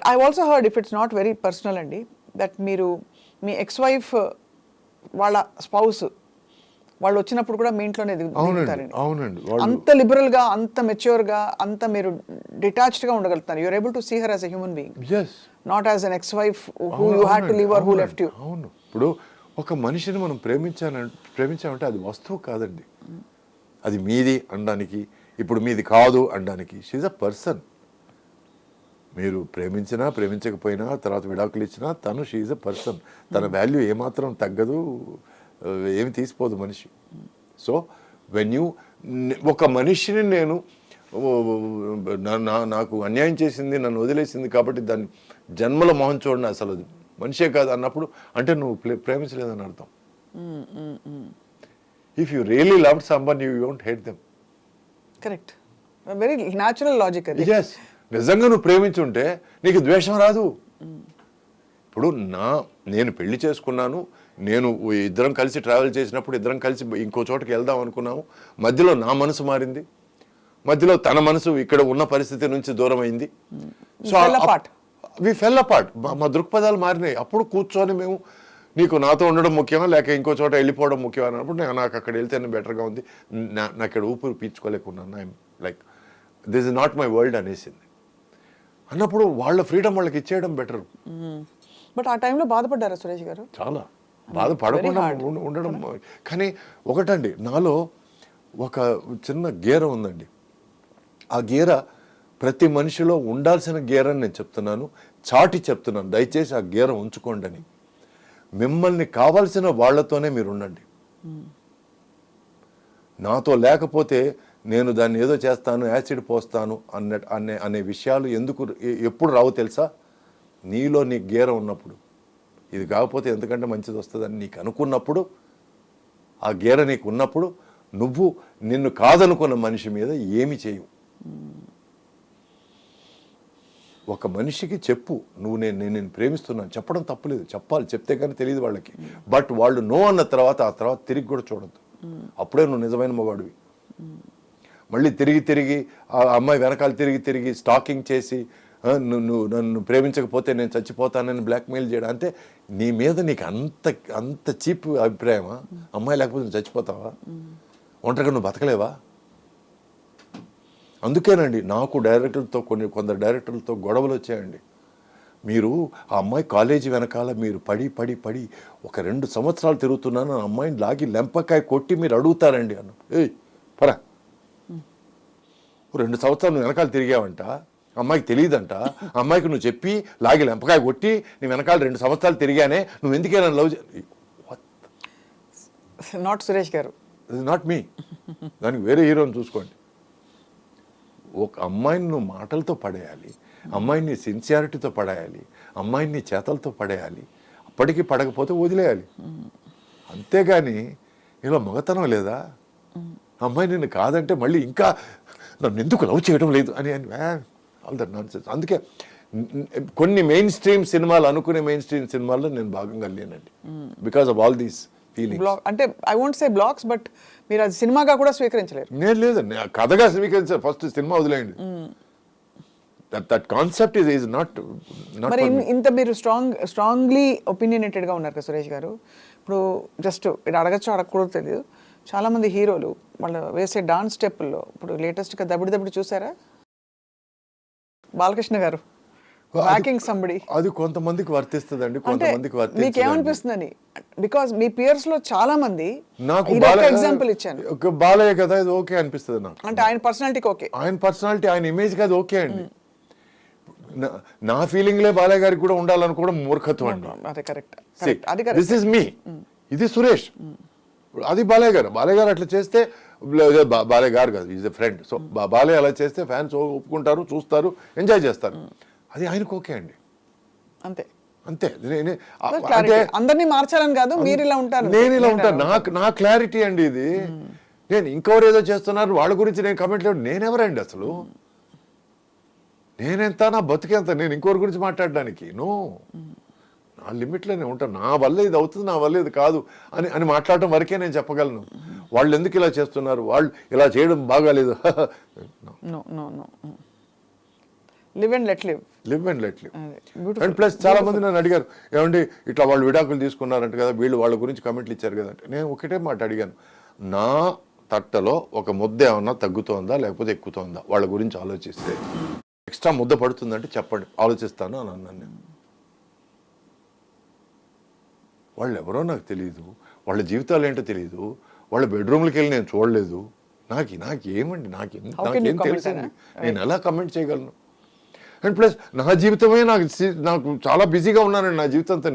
But I also heard if it's not very personal అండి that మీరు మీ ex wife వాళ్ళ spouse వాళ్ళు వచ్చినప్పుడు కూడా మీ ఇంట్లోనే దిగుతారండి. అవునండి. అంత లిబరల్ గా, అంత మెచ్యూర్ గా, అంత మీరు డిటాచ్డ్ గా ఉండగలుగుతారు. You're able to see her as a human being, not as an ex wife who you had to leave or who left you. అవును. ఇప్పుడు ఒక మనిషిని మనం ప్రేమించామంటే అది వస్తువు కాదండి. అది మీది అనడానికి, ఇప్పుడు మీది కాదు అనడానికి. She's a person. మీరు ప్రేమించినా ప్రేమించకపోయినా తర్వాత విడాకులు ఇచ్చినా తను షీఈ్ అ పర్సన్. తన వాల్యూ ఏమాత్రం తగ్గదు, ఏమి తీసిపోదు మనిషి. సో వెన్ యూ ఒక మనిషిని నేను నాకు అన్యాయం చేసింది, నన్ను వదిలేసింది కాబట్టి దాన్ని జన్మల మొహం చూడండి అసలు అది మనిషే కాదు అన్నప్పుడు అంటే నువ్వు ప్రేమించలేదని అర్థం. If you really loved someone you don't hate them. Correct, very natural logic అది. yes నిజంగా నువ్వు ప్రేమించుంటే నీకు ద్వేషం రాదు. ఇప్పుడు నేను పెళ్లి చేసుకున్నాను, నేను ఇద్దరం కలిసి ట్రావెల్ చేసినప్పుడు ఇద్దరం కలిసి ఇంకో చోటకి వెళ్దాం అనుకున్నాము. మధ్యలో నా మనసు మారింది, మధ్యలో తన మనసు ఇక్కడ ఉన్న పరిస్థితి నుంచి దూరం అయింది. So we full apart. మా దృక్పథాలు మారినాయి. అప్పుడు కూర్చొని మేము నీకు నాతో ఉండడం ముఖ్యమా లేక ఇంకో చోట వెళ్ళిపోవడం ముఖ్యమా అన్నప్పుడు నాకు అక్కడ వెళ్తేనే బెటర్గా ఉంది, నాకు ఇక్కడ ఊపిరి పీల్చుకోలేకున్నాను, I'm like this is not my world అనేసింది. అన్నప్పుడు వాళ్ళ ఫ్రీడమ్ వాళ్ళకి ఇచ్చేయడం బెటర్. బట్ ఆ టైంలో బాధపడ్డారా సురేష్ గారు? చాలా బాధపడకుండా ఉండడం. కానీ ఒకటండి, నాలో ఒక చిన్న గీర ఉందండి. ఆ గీర ప్రతి మనిషిలో ఉండాల్సిన గీర అని నేను చెప్తున్నాను, చాటి చెప్తున్నాను. దయచేసి ఆ గీర ఉంచుకోండి అని. మిమ్మల్ని కావాల్సిన వాళ్ళతోనే మీరు ఉండండి. నాతో లేకపోతే నేను దాన్ని ఏదో చేస్తాను, యాసిడ్ పోస్తాను అనే విషయాలు ఎప్పుడు రావు తెలుసా? నీలో నీ గీర ఉన్నప్పుడు, ఇది కాకపోతే ఎందుకంటే మంచిది వస్తుందని నీకు అనుకున్నప్పుడు, ఆ గీర నీకు ఉన్నప్పుడు నువ్వు నిన్ను కాదనుకున్న మనిషి మీద ఏమి చేయవు. ఒక మనిషికి చెప్పు, నువ్వు నేను ప్రేమిస్తున్నాను చెప్పడం తప్పులేదు, చెప్పాలి, చెప్తే కానీ తెలియదు వాళ్ళకి. బట్ వాళ్ళు నో అన్న తర్వాత ఆ తర్వాత తిరిగి కూడా చూడద్దు. అప్పుడే నువ్వు నిజమైన మగాడివి. మళ్ళీ తిరిగి ఆ అమ్మాయి వెనకాల తిరిగి స్టాకింగ్ చేసి నువ్వు నన్ను ప్రేమించకపోతే నేను చచ్చిపోతానని బ్లాక్మెయిల్ చేయడం అంటే నీ మీద నీకు అంత చీప్ అభిప్రాయమా? అమ్మాయి లేకపోతే నువ్వు చచ్చిపోతావా? ఒంటరిగా నువ్వు బతకలేవా? అందుకేనండి నాకు కొందరు డైరెక్టర్లతో గొడవలు వచ్చాయండి. మీరు ఆ అమ్మాయి కాలేజీ వెనకాల మీరు పడి ఒక 2 సంవత్సరాలు తిరుగుతున్నాను, ఆ అమ్మాయిని లాగి లెంపకాయ కొట్టి మీరు అడుగుతారండి అన్న. ఏయ్ పరా, 2 సంవత్సరాలు నువ్వు వెనకాల తిరిగావంట, అమ్మాయికి తెలియదంట, అమ్మాయికి నువ్వు చెప్పి లాగి లెంపకాయ కొట్టి నీ వెనకాల 2 సంవత్సరాలు తిరిగానే, నువ్వు ఎందుకే నన్ను లవ్ నాట్ సురేష్ గారు, నాట్ మీ. దానికి వేరే హీరోని చూసుకోండి. ఒక అమ్మాయిని నువ్వు మాటలతో పడేయాలి, అమ్మాయిని సిన్సియారిటీతో పడేయాలి, అమ్మాయిని చేతలతో పడేయాలి, అప్పటికి పడకపోతే వదిలేయాలి. అంతేగాని ఇలా మగతనం లేదా? అమ్మాయి నిన్ను కాదంటే మళ్ళీ ఇంకా నన్ను ఎందుకు లవ్ చేయడం లేదు అని ఆల్ దట్ నాన్సెన్స్. అందుకే కొన్ని మెయిన్ స్ట్రీమ్ సినిమాలు అనుకునే మెయిన్ స్ట్రీమ్ సినిమాల్లో నేను భాగంగా లేనండి, because of all these feelings. అంటే I won't say blocks, but మీరు అది సినిమాగా కూడా స్వీకరించలేరు. నేను లేదండి, కథగా స్వీకరించారు. ఫస్ట్ సినిమా వదిలేయండి. That concept is not. మరి ఇంత మీరు స్ట్రాంగ్లీ ఒపీనియనేటెడ్గా ఉన్నారు కదా సురేష్ గారు. ఇప్పుడు జస్ట్ ఇది అడగచ్చు అడగకూడదు తెలియదు, చాలా మంది హీరోలు వాళ్ళు వేసే డాన్స్ స్టెప్పుల్లో ఇప్పుడు లేటెస్ట్గా దబిడి చూసారా? బాలకృష్ణ గారు వాకింగ్ సంబడి, అది కొంతమందికి వర్తిస్తుందండి, కొంతమందికి వర్తించదు. మీకు ఏమనిపిస్తుందని? బికాస్ మీ పియర్స్ లో చాలా మంది, నాకు ఎగ్జాంపుల్ ఇచ్చాను, బాలయ్య కదా ఇది ఓకే అనిపిస్తుంది నాకు. అంటే ఆయన పర్సనాలిటీకి ఓకే, ఆయన పర్సనాలిటీ ఆయన ఇమేజ్ కాదు ఓకే అండి. నా ఫీలింగ్లే బాలయ్య గారికి కూడా ఉండాలనుకోవడం మూర్ఖత్వం అండి. అదే కరెక్ట్. దిస్ ఇస్ మీ, ఇది సురేష్, అది బాలయ్య గారు అట్లా చేస్తే బాలయ్య గారు కాదు, is a friend. So Balayya అలా చేస్తే ఫ్యాన్స్ ఒప్పుకుంటారు, చూస్తారు, ఎంజాయ్ చేస్తారు. అది ఆయనకు ఓకే అండి, అంతే. అంటే అందరినీ మార్చాలని కాదు, మీరు ఇలా ఉంటారు, నేను ఇలా ఉంటాను, నా క్లారిటీ అండి ఇది. నేను ఇంకెవరు ఏదో చేస్తున్నారు వాళ్ళ గురించి నేను కమెంట్ లేదు. నేనెవరండి అసలు? నేనెంత, నా బతుకెంత? నేను ఇంకోరి గురించి మాట్లాడడానికి నో, నా లిమిట్లోనే ఉంటాను. నా వల్ల ఇది అవుతుంది, నా వల్ల ఇది కాదు అని మాట్లాడటం వరకే నేను చెప్పగలను. వాళ్ళు ఎందుకు ఇలా చేస్తున్నారు, వాళ్ళు ఇలా చేయడం బాగాలేదు. Live and let live. Live and let live. Beautiful. And plus చాలా మంది నన్ను అడిగారు, ఏమండి ఇట్లా వాళ్ళు విడాకులు తీసుకున్నారంట కదా, వీళ్ళు వాళ్ళ గురించి కమెంట్లు ఇచ్చారు కదా అంటే, నేను ఒకటే మాట అడిగాను, నా తట్టలో ఒక ముద్ద ఏమన్నా తగ్గుతోందా లేకపోతే ఎక్కుతోందా, వాళ్ళ గురించి ఆలోచిస్తే ఎక్స్ట్రా ముద్ద పడుతుందంటే చెప్పండి, ఆలోచిస్తాను అని అన్నాను నేను. వాళ్ళు ఎవరో నాకు తెలియదు, వాళ్ళ జీవితాలు ఏంటో తెలియదు, వాళ్ళ బెడ్రూమ్లకి వెళ్ళి నేను చూడలేదు, నాకేమండి నాకేం తెలుసండి, నేను ఎలా కమెంట్ చేయగలను? అండ్ ప్లస్ నా జీవితమే నాకు చాలా బిజీగా ఉన్నానండి నా జీవితంతో,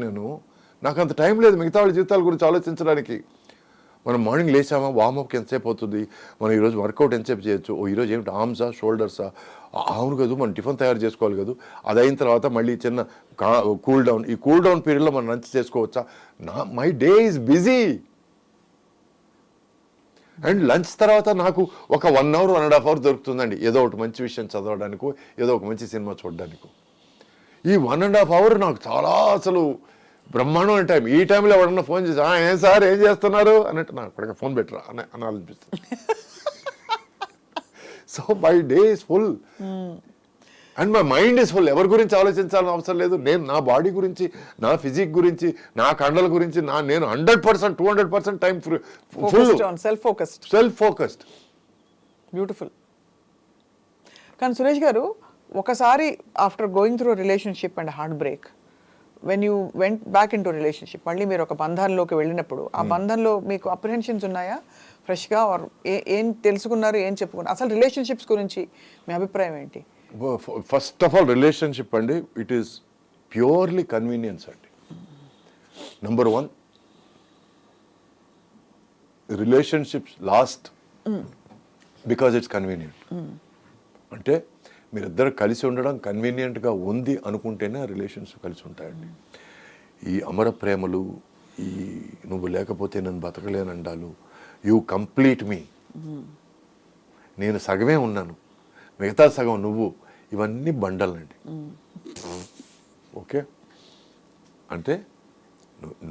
నాకు అంత టైం లేదు మిగతా వాళ్ళ జీవితాల గురించి ఆలోచించడానికి. మనం మార్నింగ్ లేచామా, వార్మప్కి ఎంతసేపు అవుతుంది, మనం ఈరోజు వర్కౌట్ ఎంతసేపు చేయొచ్చు, ఈరోజు ఏమిటి ఆర్మ్సా షోల్డర్సా, అవును కదా మనం టిఫిన్ తయారు చేసుకోవాలి కదా, అది అయిన తర్వాత మళ్ళీ చిన్న కూల్ డౌన్, ఈ కూల్ డౌన్ పీరియడ్లో మనం లంచ్ చేసుకోవచ్చా, my day is busy. And lunch తర్వాత నాకు ఒక 1 hour 1.5 hours దొరుకుతుందండి ఏదో ఒకటి మంచి విషయం చదవడానికో, ఏదో ఒక మంచి సినిమా చూడడానికో. ఈ 1.5 hours నాకు చాలా అసలు బ్రహ్మాండమైన టైం. ఈ టైంలో ఎవరన్నా ఫోన్ చేసి ఏం సార్ ఏం చేస్తున్నారు అన్నట్టు, నాకు ఇప్పటికే ఫోన్ పెట్టరా అని అనాలనిపిస్తుంది. So my day is full and my mind is full. ఎవరి గురించి ఆలోచించాలని అవసరం లేదు. నేను నా బాడీ గురించి, నా ఫిజిక్ గురించి, నా కండల గురించి నేను 100% 200% time full self focused. Beautiful. కానీ సురేష్ గారు, ఒకసారి after going through relationship and heart break, when you went back in to relationship, మళ్ళీ మీరు ఒక బంధంలోకి వెళ్ళినప్పుడు ఆ బంధంలో మీకు అప్రిహెన్షన్స్ ఉన్నాయా ఫ్రెష్గా? ఏం తెలుసుకున్నారు, ఏం చెప్పుకున్నారు? అసలు రిలేషన్షిప్స్ గురించి మీ అభిప్రాయం ఏంటి? ఫస్ట్ ఆఫ్ ఆల్ రిలేషన్షిప్ అండి, ఇట్ ఈస్ ప్యూర్లీ కన్వీనియన్స్ అండి. Number 1, relationships last because it's convenient. అంటే మీరిద్దరు కలిసి ఉండడం కన్వీనియంట్గా ఉంది అనుకుంటేనే ఆ రిలేషన్స్ కలిసి ఉంటాయండి. ఈ అమర ప్రేమలు, ఈ నువ్వు లేకపోతే నన్ను బతకలేనండాలు, యూ కంప్లీట్ మీ, నేను సగమే ఉన్నాను మిగతా సగం నువ్వు, ఇవన్నీ బండలండి. ఓకే, అంటే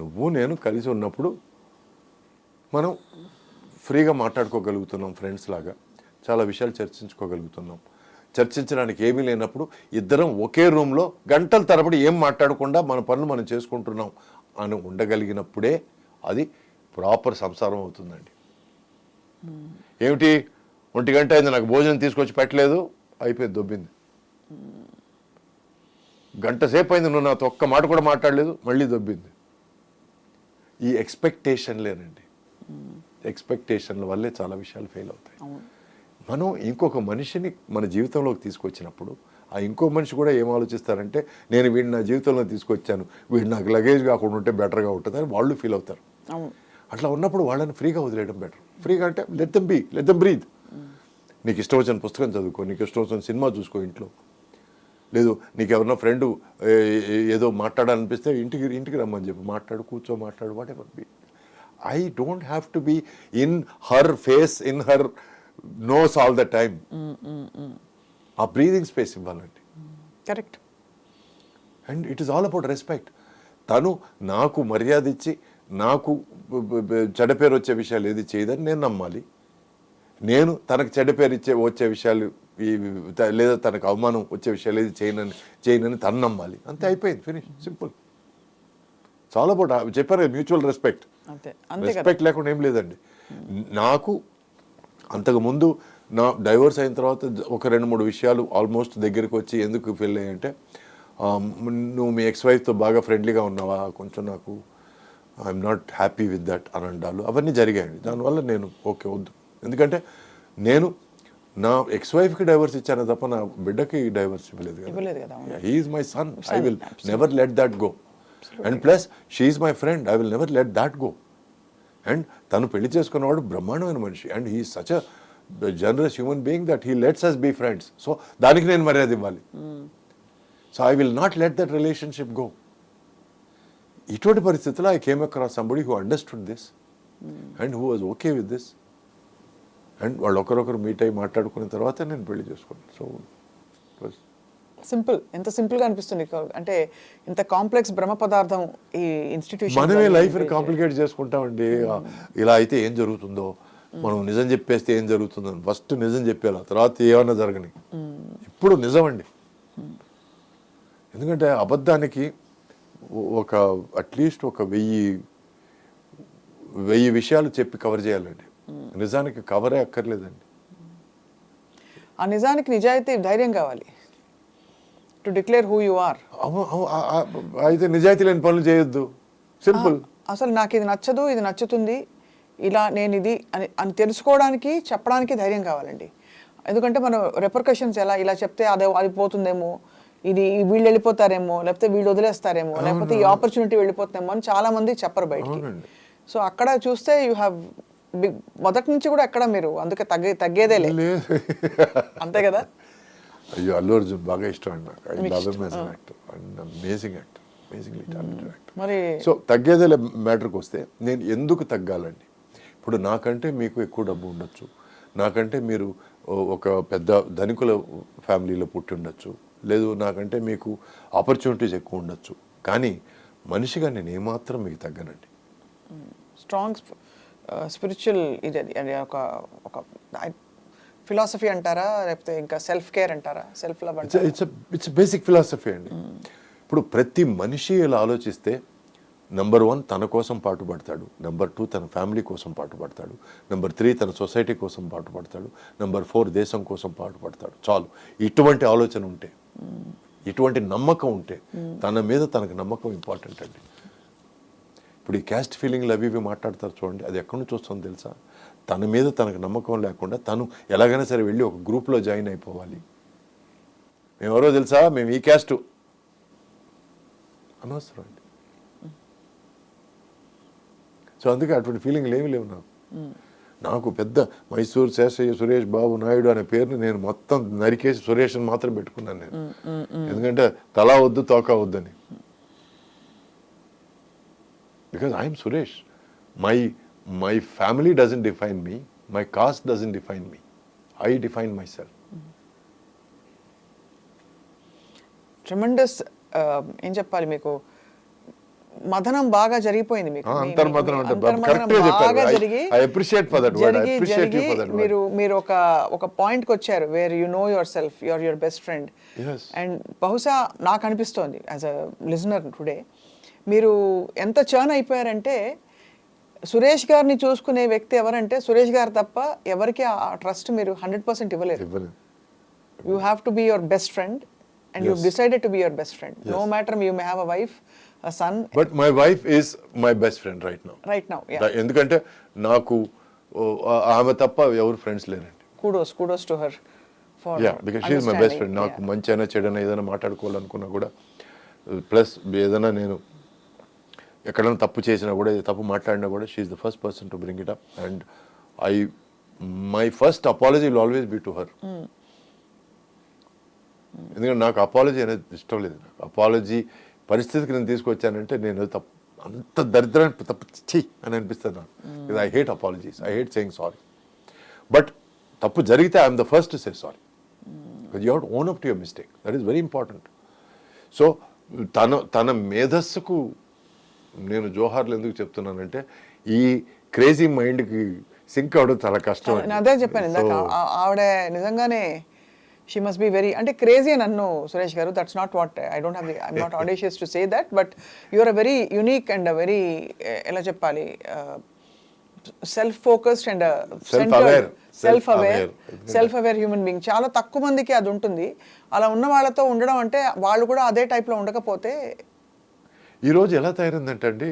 నువ్వు నేను కలిసి ఉన్నప్పుడు మనం ఫ్రీగా మాట్లాడుకోగలుగుతున్నాం, ఫ్రెండ్స్ లాగా చాలా విషయాలు చర్చించుకోగలుగుతున్నాం. చర్చించడానికి ఏమీ లేనప్పుడు ఇద్దరం ఒకే రూమ్లో గంటల తరబడి ఏం మాట్లాడకుండా మన పనులు మనం చేసుకుంటున్నాం అని ఉండగలిగినప్పుడే అది ప్రాపర్ సంసారం అవుతుందండి. ఏమిటి 1 గంట అయింది నాకు భోజనం తీసుకొచ్చి పెట్టలేదు, అయిపోయింది, దొబ్బింది. గంట సేపు అయింది నువ్వు నాతో ఒక్క మాట కూడా మాట్లాడలేదు, మళ్ళీ దొబ్బింది. ఈ ఎక్స్పెక్టేషన్లేనండి, ఎక్స్పెక్టేషన్ల వల్లే చాలా విషయాలు ఫెయిల్ అవుతాయి. మనం ఇంకొక మనిషిని మన జీవితంలోకి తీసుకొచ్చినప్పుడు ఆ ఇంకో మనిషి కూడా ఏం ఆలోచిస్తారంటే, నేను వీడిని నా జీవితంలో తీసుకొచ్చాను, వీడు నాకు లగేజ్ కాకుండా ఉంటే బెటర్గా ఉంటుంది అని వాళ్ళు ఫీల్ అవుతారు. అట్లా ఉన్నప్పుడు వాళ్ళని ఫ్రీగా వదిలేయడం బెటర్. ఫ్రీగా అంటే లెట్ దెమ్ బ్రీత్. నీకు ఇష్టం వచ్చిన పుస్తకం చదువుకో, నీకు ఇష్టం వచ్చిన సినిమా చూసుకో ఇంట్లో, లేదు నీకు ఎవరన్నా ఫ్రెండ్ ఏదో మాట్లాడాలనిపిస్తే ఇంటికి రమ్మని చెప్పి మాట్లాడు, మాట్లాడు, whatever be. I don't have to be in her face, in her nose all the time. ఆ బ్రీదింగ్ స్పేస్ ఇవ్వాలండి. Correct. And it is all about respect. తను నాకు మర్యాద ఇచ్చి నాకు చెడ్డ పేరు వచ్చే విషయాలు ఏది చేయదని నేను నమ్మాలి, నేను తనకు చెడ్డ పేరు వచ్చే విషయాలు లేదా తనకు అవమానం వచ్చే విషయాలు ఏది చేయనని తను నమ్మాలి. అంతే, అయిపోయింది, ఫినిష్, సింపుల్. చాలా అబౌట్ చెప్పారు మ్యూచువల్ రెస్పెక్ట్. రెస్పెక్ట్ లేకుండా ఏం లేదండి. నాకు అంతకుముందు నా డైవర్స్ అయిన తర్వాత ఒక 2-3 విషయాలు ఆల్మోస్ట్ దగ్గరికి వచ్చి ఎందుకు ఫెయిల్ అయ్యాయంటే, నువ్వు మీ ఎక్స్-వైఫ్తో బాగా ఫ్రెండ్లీగా ఉన్నావా, కొంచెం నాకు I'm not happy with that అని అంటారు. అవన్నీ జరిగాయండి. దానివల్ల నేను ఓకే వద్దు, ఎందుకంటే నేను నా ఎక్స్-వైఫ్కి డైవర్స్ ఇచ్చాను తప్ప నా బిడ్డకి డైవర్స్ ఇవ్వలేదు కదా. He is my son, I will never let that go. And plus she is my friend, I will never let that go. And తను పెళ్లి చేసుకున్నవాడు బ్రహ్మాండమైన మనిషి, and he is such a generous human being that he lets us be friends. So దానికి నేను మర్యాద ఇవ్వాలి. So I will not let that relationship go. ఇటువంటి పరిస్థితుల్లో I came across somebody who understood this and who was okay with this. And వాళ్ళు ఒకరొకరు meet అయ్యి మాట్లాడుకున్న తర్వాత నేను పెళ్లి చేసుకున్నాను. So simple. ఎంత సింపుల్గా అనిపిస్తుంది, అంటే ఇంత కాంప్లెక్స్ బ్రహ్మ పదార్థం ఈ ఇన్స్టిట్యూషన్. మనమే లైఫ్ని కాంప్లికేట్ చేసుకుంటామండి. ఇలా అయితే ఏం జరుగుతుందో, మనం నిజం చెప్పేస్తే ఏం జరుగుతుందో, ఫస్ట్ నిజం చెప్పేలా, తర్వాత ఏమన్నా జరగని. ఇప్పుడు నిజం అండి. ఎందుకంటే అబద్ధానికి ఒక అట్లీస్ట్ ఒక 1000 విషయాలు చెప్పి కవర్ చేయాలండి. నిజానికి కవరే అక్కర్లేదండి. ఆ నిజానికి నిజాయితీ ధైర్యం కావాలి to declare who you are. అయితే నిజాయితీ లేని పనులు చేయొద్దు, సింపుల్. అసలు నాకు ఇది నచ్చదు, ఇది నచ్చుతుంది, ఇలా నేను ఇది అని అని తెలుసుకోవడానికి చెప్పడానికి ధైర్యం కావాలండి. ఎందుకంటే మనం రెపర్కషన్స్ ఇలా చెప్తే అది పోతుందేమో, ఇది వీళ్ళు వెళ్ళిపోతారేమో, లేకపోతే వీళ్ళు వదిలేస్తారేమో, లేకపోతే ఈ ఆపర్చునిటీ వెళ్ళిపోతుందేమో అని చాలా మంది చెప్పరు బయటికి. సో అక్కడ చూస్తే యూ హ్యావ్ మొదటి నుంచి కూడా ఎక్కడ మీరు అందుకే తగ్గేదే లేదు, అంతే కదా. అయ్యో, అల్లు అర్జున్ బాగా ఇష్టం అండి నాకు. I love him as an actor and amazing actor, amazingly talented actor. మరి సో తగ్గేదే మ్యాటర్కి వస్తే నేను ఎందుకు తగ్గాలండి? ఇప్పుడు నాకంటే మీకు ఎక్కువ డబ్బు ఉండొచ్చు, నాకంటే మీరు ఒక పెద్ద ధనికుల ఫ్యామిలీలో పుట్టి ఉండొచ్చు, లేదు నాకంటే మీకు ఆపర్చునిటీస్ ఎక్కువ ఉండొచ్చు, కానీ మనిషిగా నేను ఏమాత్రం మీకు తగ్గనండి. స్ట్రాంగ్ స్పిరిచువల్ ఇది అది ఒక ఫిలాసఫీ అంటారా, లేకపోతే ఇంకా సెల్ఫ్ కేర్ అంటారా, సెల్ఫ్ లవ్ అంటారా? ఇట్స్ బేసిక్ ఫిలాసఫీ అండి. ఇప్పుడు ప్రతి మనిషి ఇలా ఆలోచిస్తే నెంబర్ 1 తన కోసం పాటుపడతాడు, నెంబర్ 2 తన ఫ్యామిలీ కోసం పాటుపడతాడు, నెంబర్ 3 తన సొసైటీ కోసం పాటుపడతాడు, నెంబర్ 4 దేశం కోసం పాటుపడతాడు. చాలు. ఇటువంటి ఆలోచన ఉంటే, ఇటువంటి నమ్మకం ఉంటే, తన మీద తనకు నమ్మకం ఇంపార్టెంట్ అండి. ఇప్పుడు ఈ క్యాస్ట్ ఫీలింగ్లు అవి ఇవి మాట్లాడతారు చూడండి, అది ఎక్కడి నుంచి వస్తుందో తెలుసా? తన మీద తనకు నమ్మకం లేకుండా తను ఎలాగైనా సరే వెళ్ళి ఒక గ్రూప్లో జాయిన్ అయిపోవాలి. మేము ఎవరో తెలుసా, మేము ఈ క్యాస్ట్ అనవసరం అండి. సో అందుకే అటువంటి ఫీలింగ్లు ఏమీ లేవు నాకు. నాకు పెద్ద మైసూర్ శేషయ్య సురేష్ బాబు నాయుడు అనే పేరుని నేను మొత్తం నరికేసి సురేష్ అని మాత్రం పెట్టుకున్నాను నేను. ఎందుకంటే తలా వద్దు తోక వద్దని. Because I am Suresh. My family doesn't define me. My caste doesn't define me. I define myself. Tremendous ఏం చెప్పాలి మీకు, మదనం బాగా జరిగిపోయింది మీకు. అంతర్మదనం అంటే కరెక్ట్గా చెప్పారు. I appreciate for that word. I appreciate you for that word. మీరు ఒక పాయింట్కి వచ్చారు where you know your self, your best friend. And బహుశా నాకు అనిపిస్తోంది యాజ్ అ లిజనర్ టుడే, మీరు ఎంత చర్న్ అయిపోయారంటే, సురేష్ గారిని చూసుకునే వ్యక్తి ఎవరంటే సురేష్ గారు తప్ప ఎవరికి ఆ ట్రస్ట్ మీరు 100% ఇవ్వలేదు. You have to be your best friend and you decided to be your best friend. No matter you may have a wife, a son, but my wife is my best friend right now. ఎందుకంటే నాకు ఆమె తప్ప ఎవరు friends లేరండి. Kudos to her for because she is my best friend. నాకు మంచి అయినా చెడైనా ఏదైనా మాట్లాడుకోవాలనుకున్నా కూడా, ప్లస్ ఏదైనా నేను ఎక్కడైనా తప్పు చేసినా కూడా, తప్పు మాట్లాడినా కూడా, she is the first person to bring it up. And my first apology will always be to her. ఎందుకంటే నాకు అపాలజీ అనేది ఇష్టం లేదు. నాకు అపాలజీ పరిస్థితికి నేను తీసుకొచ్చానంటే నేను తప్పు, అంత దరిద్రాన్ని తప్పు చెయ్యి అని అనిపిస్తుంది నాకు. I hate apologies, I hate saying sorry. But తప్పు జరిగితే I'm the first to say sorry. You have to own up to your mistake. That is very important. So తన మేధస్సుకు నేను జోహార్లు ఎందుకు చెప్తున్నానంటే, ఈ క్రేజీ మైండ్కి సింక్ అవడం చాలా కష్టం. అదే చెప్పాను ఇందాక, ఆవిడ నిజంగానే షీ మస్ట్ బి వెరీ, అంటే క్రేజీ అని అన్ను Suresh garu, that's not what I don't have, I'm not audacious to say that, but you are a very unique and a very, ఎలా చెప్పాలి, self focused and self aware human being. చాలా తక్కువ మందికి అది ఉంటుంది. అలా ఉన్న వాళ్ళతో ఉండడం అంటే, వాళ్ళు కూడా అదే టైప్లో ఉండకపోతే. ఈరోజు ఎలా తయారైందంటే అండి,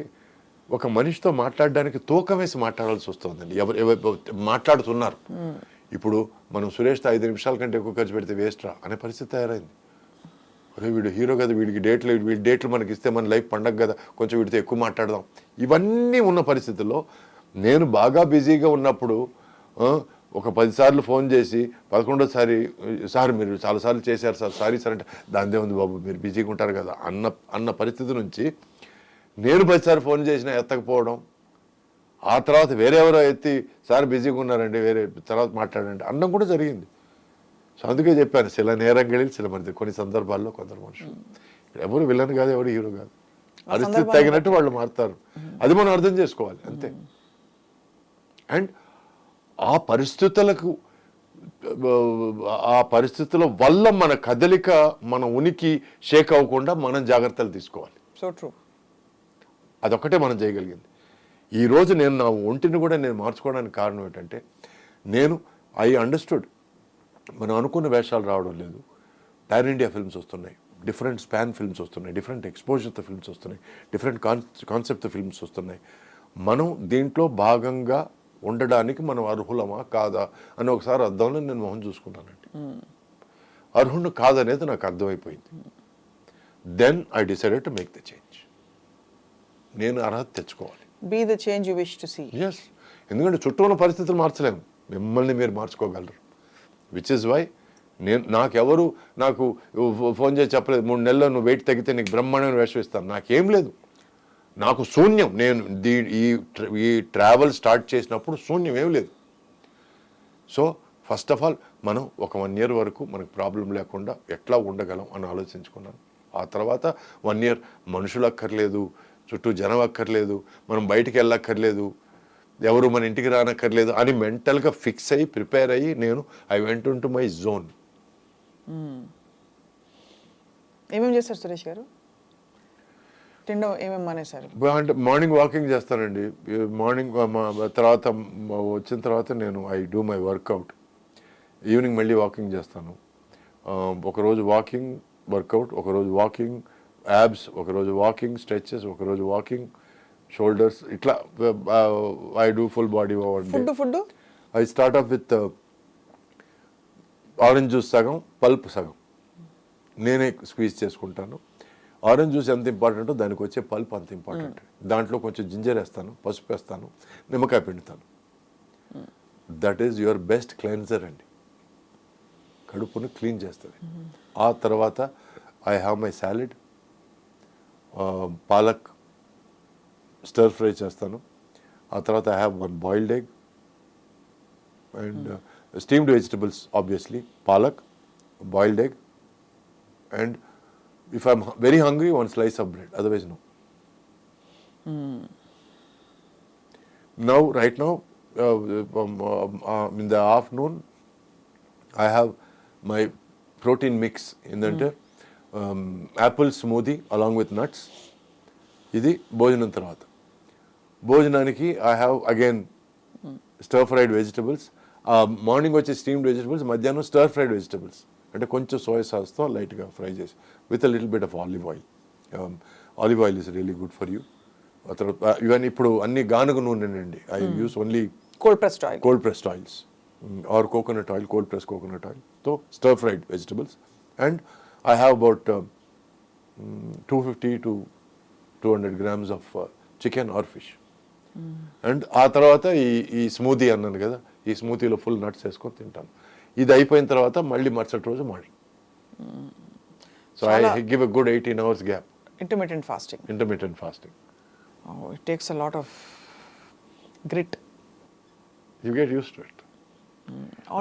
ఒక మనిషితో మాట్లాడడానికి తూకం వేసి మాట్లాడాల్సి వస్తుందండి. ఎవరు మాట్లాడుతున్నారు. ఇప్పుడు మనం సురేష్తో 5 నిమిషాల కంటే ఎక్కువ ఖర్చు పెడితే వేస్ట్ రా అనే పరిస్థితి తయారైంది. అరే వీడు హీరో కదా, వీడి డేట్లు మనకి ఇస్తే మన లైఫ్ పండగ కదా, కొంచెం వీడితో ఎక్కువ మాట్లాడదాం. ఇవన్నీ ఉన్న పరిస్థితుల్లో నేను బాగా బిజీగా ఉన్నప్పుడు ఒక 10 సార్లు ఫోన్ చేసి 11వ సార్ మీరు చాలాసార్లు చేశారు సార్, సారీ సార్ అంటే, దానిదే ఉంది బాబు మీరు బిజీగా ఉంటారు కదా అన్న పరిస్థితి నుంచి నేను 10 సార్లు ఫోన్ చేసినా ఎత్తకపోవడం, ఆ తర్వాత వేరెవరో ఎత్తి సార్ బిజీగా ఉన్నారండి, వేరే తర్వాత మాట్లాడండి అన్నం కూడా జరిగింది. సో అందుకే చెప్పాను, చిల నేరంగళి చిల మంది. కొన్ని సందర్భాల్లో కొందరు మనుషులు ఎవరు విలన్ కాదు, ఎవరు హీరో కాదు, పరిస్థితి తగినట్టు వాళ్ళు మారుతారు. అది మనం అర్థం చేసుకోవాలి అంతే. అండ్ ఆ పరిస్థితులకు ఆ పరిస్థితుల వల్ల మన కదలిక, మన ఉనికి షేక్ అవ్వకుండా మనం జాగ్రత్తలు తీసుకోవాలి. So true. అదొక్కటే మనం చేయగలిగింది. ఈరోజు నేను నా ఒంటిని కూడా నేను మార్చుకోవడానికి కారణం ఏంటంటే, నేను ఐ అండర్స్టూడ్ మనం అనుకున్న వేషాలు రావడం లేదు. పాన్ ఇండియా ఫిల్మ్స్ వస్తున్నాయి, డిఫరెంట్ స్పాన్ ఫిల్మ్స్ వస్తున్నాయి, డిఫరెంట్ ఎక్స్పోజర్తో ఫిల్మ్స్ వస్తున్నాయి, డిఫరెంట్ కాన్సెప్ట్ ఫిల్మ్స్ వస్తున్నాయి. మనం దీంట్లో భాగంగా ఉండడానికి మనం అర్హులమా కాదా అని ఒకసారి అర్థంలో నేను మొహం చూసుకున్నానండి. అర్హుడు కాదనేది నాకు అర్థమైపోయింది. Then I decided to make the change. నేను అర్హత తెచ్చుకోవాలి. Be the change you wish to see. Yes, ఎందుకంటే చుట్టూ ఉన్న పరిస్థితులు మార్చలేము, మిమ్మల్ని మీరు మార్చుకోగలరు. విచ్ ఇస్ వై నాకెవరు నాకు ఫోన్ చేసి చెప్పలేదు 3 నెలల్లో నువ్వు వెయిట్ తగ్గితే నీకు బ్రహ్మాండమైన వేషం ఇస్తాను. నాకేం లేదు, నాకు శూన్యం. నేను ఈ ట్రావెల్ స్టార్ట్ చేసినప్పుడు శూన్యం ఏం లేదు. సో ఫస్ట్ ఆఫ్ ఆల్ మనం ఒక 1 year వరకు మనకు ప్రాబ్లం లేకుండా ఎట్లా ఉండగలం అని ఆలోచించుకున్నాను. ఆ తర్వాత 1 year మనుషులు అక్కర్లేదు, చుట్టూ జనం అక్కర్లేదు, మనం బయటికి వెళ్ళక్కర్లేదు, ఎవరు మన ఇంటికి రానక్కర్లేదు అని మెంటల్గా ఫిక్స్ అయ్యి ప్రిపేర్ అయ్యి నేను I went in to my zone. ఏమేమి చేస్తారు సురేష్ గారు? తిండం ఏమేమి మానేశారు? అంటే మార్నింగ్ వాకింగ్ చేస్తానండి. మార్నింగ్ తర్వాత వచ్చిన తర్వాత నేను I do my workout. Evening మళ్ళీ వాకింగ్ చేస్తాను. ఒకరోజు వాకింగ్ వర్కౌట్, ఒకరోజు వాకింగ్ యాబ్స్, ఒకరోజు వాకింగ్ స్ట్రెచెస్, ఒకరోజు వాకింగ్ షోల్డర్స్, ఇట్లా I do full body food I start of with orange juice సగం, పల్ప్ సగం నేనే స్క్వీజ్ చేసుకుంటాను. ఆరెంజ్ జ్యూస్ ఎంత ఇంపార్టెంటో దానికి వచ్చే పల్ప్ అంత ఇంపార్టెంట్. దాంట్లో కొంచెం జింజర్ వేస్తాను, పసుపు వేస్తాను, నిమ్మకాయ పిండుతాను. That is your best cleanser అండి, కడుపును క్లీన్ చేస్తుంది. ఆ తర్వాత I have my salad, palak stir fry చేస్తాను. ఆ తర్వాత I have 1 boiled egg and steamed vegetables, obviously palak, boiled egg, and if I'm very hungry, 1 slice of bread, otherwise no. Now right now in the afternoon I have my protein mix ఏంటంటే apple smoothie along with nuts. ఇది భోజనం తర్వాత. భోజనానికి I have again stir fried vegetables. Morning వచ్చే steamed vegetables, మధ్యాహ్నం స్టర్ fried vegetables, అంటే కొంచెం soya సాస్తో లైట్గా ఫ్రై చేసి with a little bit of olive oil. Olive oil is really good for you. ఆ తర్వాత ఇవన్నీ ఇప్పుడు అన్ని గానుగ నూనెనండి. I use only cold pressed oils or coconut oil, cold press coconut oil. So stir fried vegetables and I have about 250 to 200 grams of chicken or fish. And ఆ తర్వాత ఈ స్మూదీ అన్నాను కదా, ఈ స్మూతీలో ఫుల్ నట్స్ వేసుకొని తింటాను. ఇది అయిపోయిన తర్వాత మళ్ళీ మరుసటి రోజు morning. So I give a good 18 hours gap. Intermittent fasting. It takes a lot of grit. You get used to it.